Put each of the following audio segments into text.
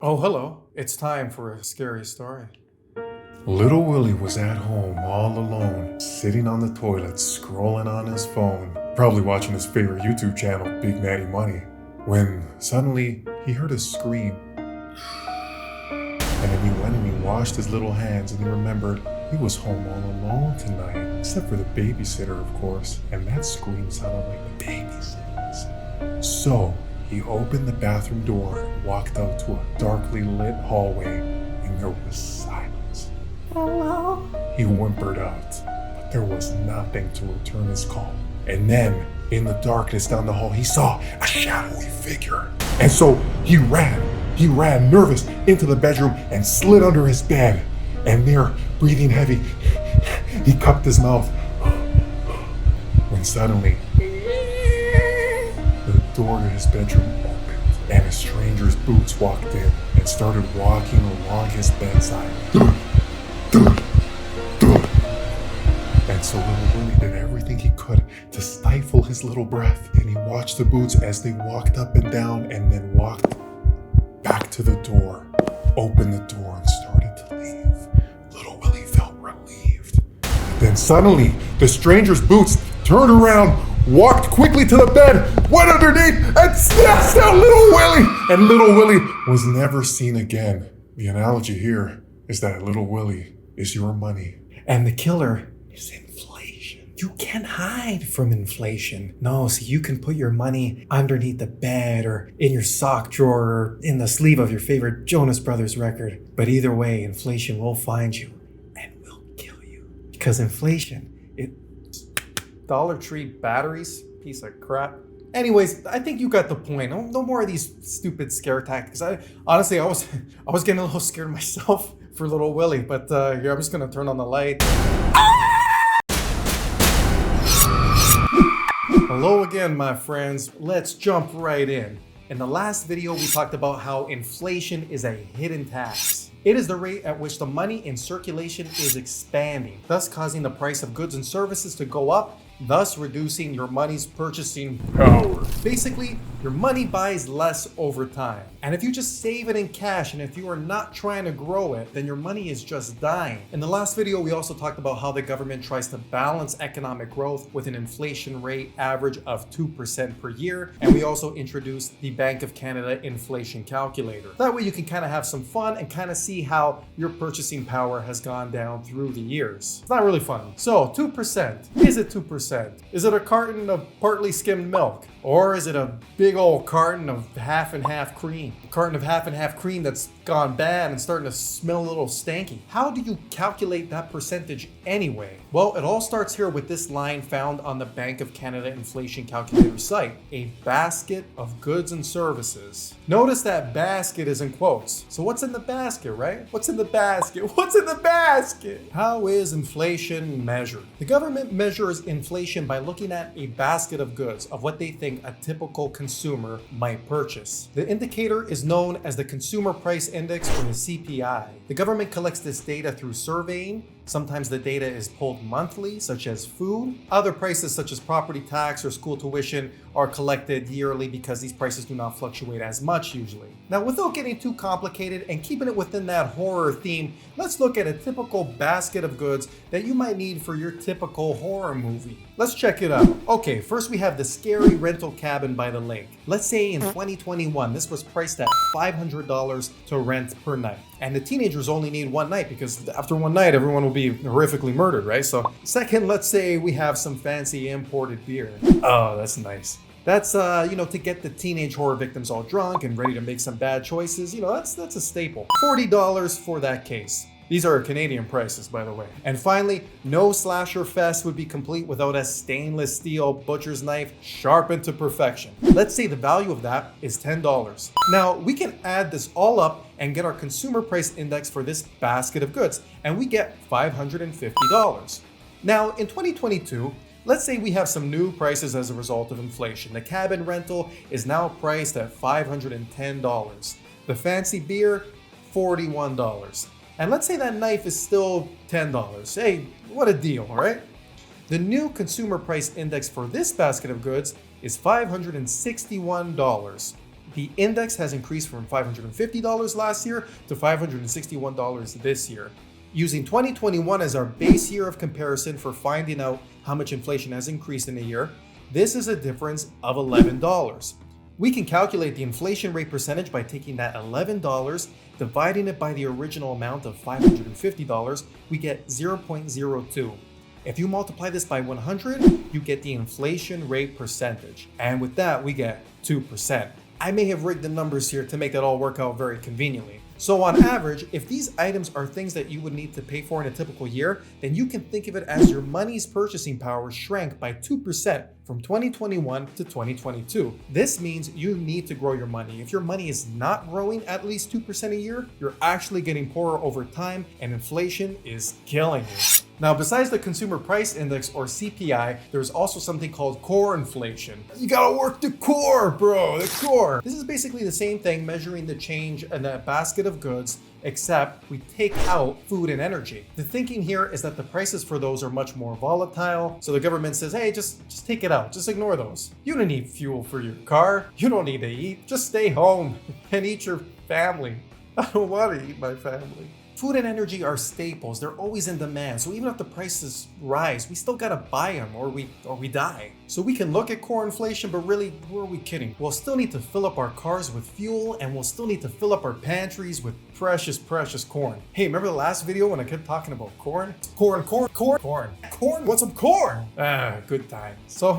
Oh, hello. It's time for a scary story. Little Willie was at home all alone, sitting on the toilet, scrolling on his phone, probably watching his favorite YouTube channel, Big Matty Money, when suddenly he heard a scream. And then he went and he washed his little hands and he remembered he was home all alone tonight, except for the babysitter, of course, and that scream sounded like the babysitter's. So he opened the bathroom door and walked out to a darkly lit hallway, and there was silence. Hello? He whimpered out, but there was nothing to return his call. And then, in the darkness down the hall, he saw a shadowy figure. And so he ran nervous into the bedroom and slid under his bed. And there, breathing heavy, he cupped his mouth. When suddenly, the door to his bedroom opened, and a stranger's boots walked in and started walking along his bedside. And so little Willie did everything he could to stifle his little breath, and he watched the boots as they walked up and down and then walked back to the door, opened the door, and started to leave. Little Willie felt relieved. Then suddenly, the stranger's boots turned around, walked quickly to the bed, went underneath, and snatched out Little Willie! And Little Willie was never seen again. The analogy here is that Little Willie is your money. And the killer is inflation. You can't hide from inflation. No, so you can put your money underneath the bed or in your sock drawer or in the sleeve of your favorite Jonas Brothers record. But either way, inflation will find you and will kill you. Because inflation, Dollar Tree batteries, piece of crap. Anyways, I think you got the point. No more of these stupid scare tactics. I was getting a little scared myself for Little Willie, but here, I'm just gonna turn on the light. Hello again, my friends. Let's jump right in. In the last video, we talked about how inflation is a hidden tax. It is the rate at which the money in circulation is expanding, thus causing the price of goods and services to go up, thus reducing your money's purchasing power. Basically, your money buys less over time. And if you just save it in cash and if you are not trying to grow it, then your money is just dying. In the last video, we also talked about how the government tries to balance economic growth with an inflation rate average of 2% per year. And we also introduced the Bank of Canada inflation calculator. That way you can kind of have some fun and kind of see how your purchasing power has gone down through the years. It's not really fun. So 2%, is it 2%? Is it a carton of partly skimmed milk? Or is it a big old carton of half and half cream? A carton of half and half cream that's gone bad and starting to smell a little stanky. How do you calculate that percentage anyway? Well, it all starts here with this line found on the Bank of Canada inflation calculator site, a basket of goods and services. Notice that basket is in quotes. So what's in the basket, right? What's in the basket? What's in the basket? How is inflation measured? The government measures inflation by looking at a basket of goods, of what they think a typical consumer might purchase. The indicator is known as the Consumer Price Index, or the CPI. The government collects this data through surveying. Sometimes the data is pulled monthly, such as food. Other prices, such as property tax or school tuition, are collected yearly because these prices do not fluctuate as much usually. Now, without getting too complicated and keeping it within that horror theme, let's look at a typical basket of goods that you might need for your typical horror movie. Let's check it out. Okay, first we have the scary rental cabin by the lake. Let's say in 2021, this was priced at $500 to rent per night. And the teenagers only need one night because after one night, everyone will be horrifically murdered, right? So second, let's say we have some fancy imported beer. Oh, that's nice. That's, to get the teenage horror victims all drunk and ready to make some bad choices. That's a staple. $40 for that case. These are Canadian prices, by the way. And finally, no slasher fest would be complete without a stainless steel butcher's knife sharpened to perfection. Let's say the value of that is $10. Now, we can add this all up and get our consumer price index for this basket of goods, and we get $550. Now, in 2022, let's say we have some new prices as a result of inflation. The cabin rental is now priced at $510. The fancy beer, $41. And let's say that knife is still $10. Hey, what a deal, all right? The new consumer price index for this basket of goods is $561. The index has increased from $550 last year to $561 this year. Using 2021 as our base year of comparison for finding out how much inflation has increased in a year, this is a difference of $11. We can calculate the inflation rate percentage by taking that $11, dividing it by the original amount of $550, we get 0.02. If you multiply this by 100, you get the inflation rate percentage. And with that, we get 2%. I may have rigged the numbers here to make that all work out very conveniently. So on average, if these items are things that you would need to pay for in a typical year, then you can think of it as your money's purchasing power shrank by 2% from 2021 to 2022. This means you need to grow your money. If your money is not growing at least 2% a year, you're actually getting poorer over time and inflation is killing you. Now, besides the Consumer Price Index or CPI, there's also something called core inflation. You gotta work the core, bro, the core. This is basically the same thing, measuring the change in a basket of goods, except we take out food and energy. The thinking here is that the prices for those are much more volatile. So the government says, hey, just take it out, just ignore those. You don't need fuel for your car. You don't need to eat. Just stay home and eat your family. I don't want to eat my family. Food and energy are staples. They're always in demand. So even if the prices rise, we still gotta buy them or we die. So we can look at core inflation, but really, who are we kidding? We'll still need to fill up our cars with fuel, and we'll still need to fill up our pantries with precious corn. Hey, remember the last video when I kept talking about corn? Corn. What's up, corn? Good time. So,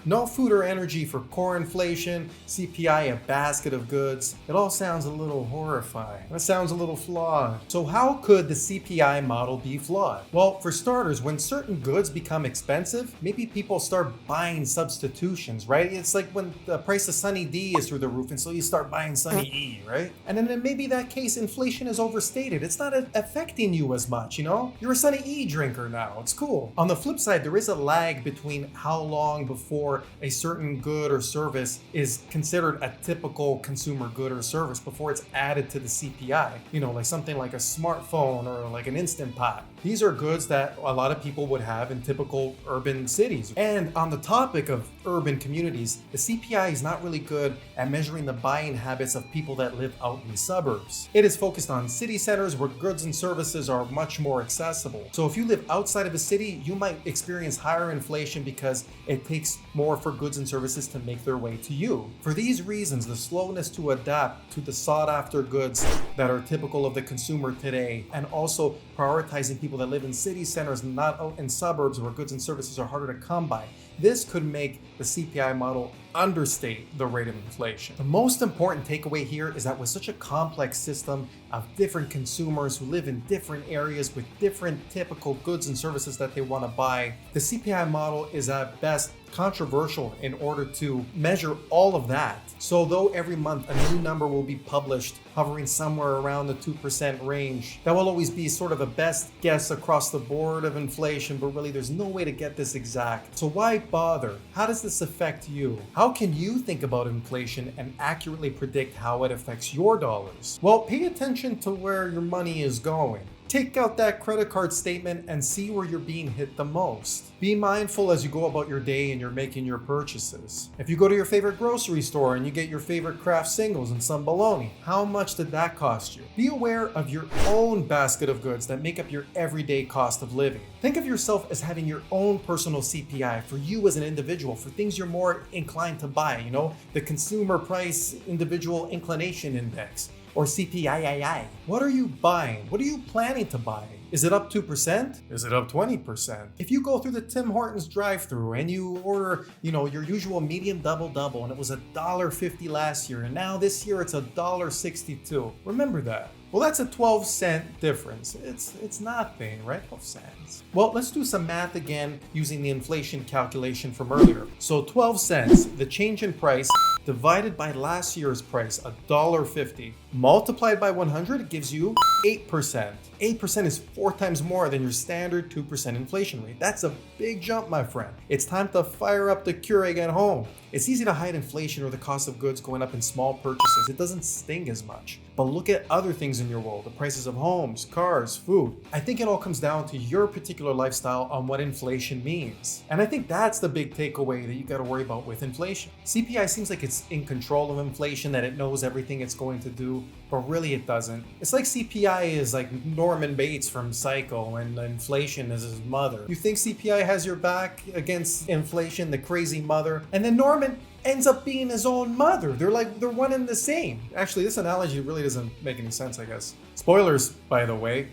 no food or energy for core inflation, CPI, a basket of goods. It all sounds a little horrifying. That sounds a little flawed. So how could the CPI model be flawed? Well, for starters, when certain goods become expensive, maybe people start buying substitutions, right? It's like when the price of Sunny D is through the roof, and so you start buying Sunny E, right? And then in maybe that case, inflation is overstated. It's not affecting you as much, you know? You're a Sunny E drinker now. It's cool. On the flip side, there is a lag between how long before a certain good or service is considered a typical consumer good or service before it's added to the CPI. You know, like something like a smartphone or like an Instant Pot. These are goods that a lot of people would have in typical urban cities. And on the topic of urban communities, the CPI is not really good at measuring the buying habits of people that live out in the suburbs. It is focused on city centers where goods and services are much more accessible. So if you live outside of a city, you might experience higher inflation because it takes more for goods and services to make their way to you. For these reasons, the slowness to adapt to the sought-after goods that are typical of the consumer today, and also prioritizing people that live in city centers, not out in suburbs where goods and services are harder to come by. This could make the CPI model understate the rate of inflation. The most important takeaway here is that with such a complex system of different consumers who live in different areas with different typical goods and services that they want to buy, the CPI model is at best controversial in order to measure all of that. So though every month a new number will be published hovering somewhere around the 2% range, that will always be sort of a best guess across the board of inflation, but really there's no way to get this exact. So why bother? How does this affect you? How can you think about inflation and accurately predict how it affects your dollars? Well, pay attention to where your money is going. Take out that credit card statement and see where you're being hit the most. Be mindful as you go about your day and you're making your purchases. If you go to your favorite grocery store and you get your favorite Kraft singles and some bologna, how much did that cost you? Be aware of your own basket of goods that make up your everyday cost of living. Think of yourself as having your own personal CPI for you as an individual, for things you're more inclined to buy, you know, the Consumer Price Individual Inclination Index, or CPII. What are you buying? What are you planning to buy? Is it up 2%? Is it up 20%? If you go through the Tim Hortons drive-thru and you order, your usual medium double and it was $1.50 last year, and now this year it's $1.62. Remember that. Well, that's a 12-cent difference. It's nothing, right? 12 cents. Well, let's do some math again using the inflation calculation from earlier. So 12 cents, the change in price divided by last year's price, $1.50. Multiplied by 100 gives you 8%. 8% is 4 times more than your standard 2% inflation rate. That's a big jump, my friend. It's time to fire up the Keurig at home. It's easy to hide inflation or the cost of goods going up in small purchases. It doesn't sting as much. But look at other things in your world, the prices of homes, cars, food. I think it all comes down to your particular lifestyle on what inflation means. And I think that's the big takeaway that you gotta worry about with inflation. CPI seems like it's in control of inflation, that it knows everything it's going to do, but really it doesn't. It's like CPI is like Norman Bates from Psycho and inflation is his mother. You think CPI has your back against inflation, the crazy mother, and then Norman ends up being his own mother. They're one and the same. Actually, this analogy really doesn't make any sense, I guess. Spoilers, by the way.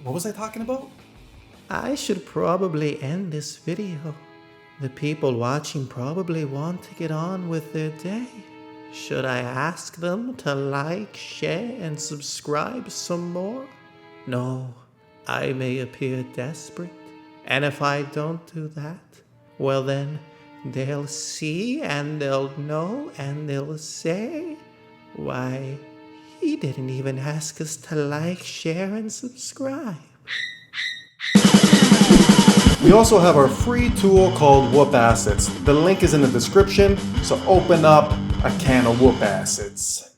What was I talking about? I should probably end this video. The people watching probably want to get on with their day. Should I ask them to like, share, and subscribe some more? No, I may appear desperate. And if I don't do that, well then, they'll see and they'll know and they'll say, why, he didn't even ask us to like, share, and subscribe. We also have our free tool called Whoop Assets. The link is in the description, so open up a can of Whoop Assets.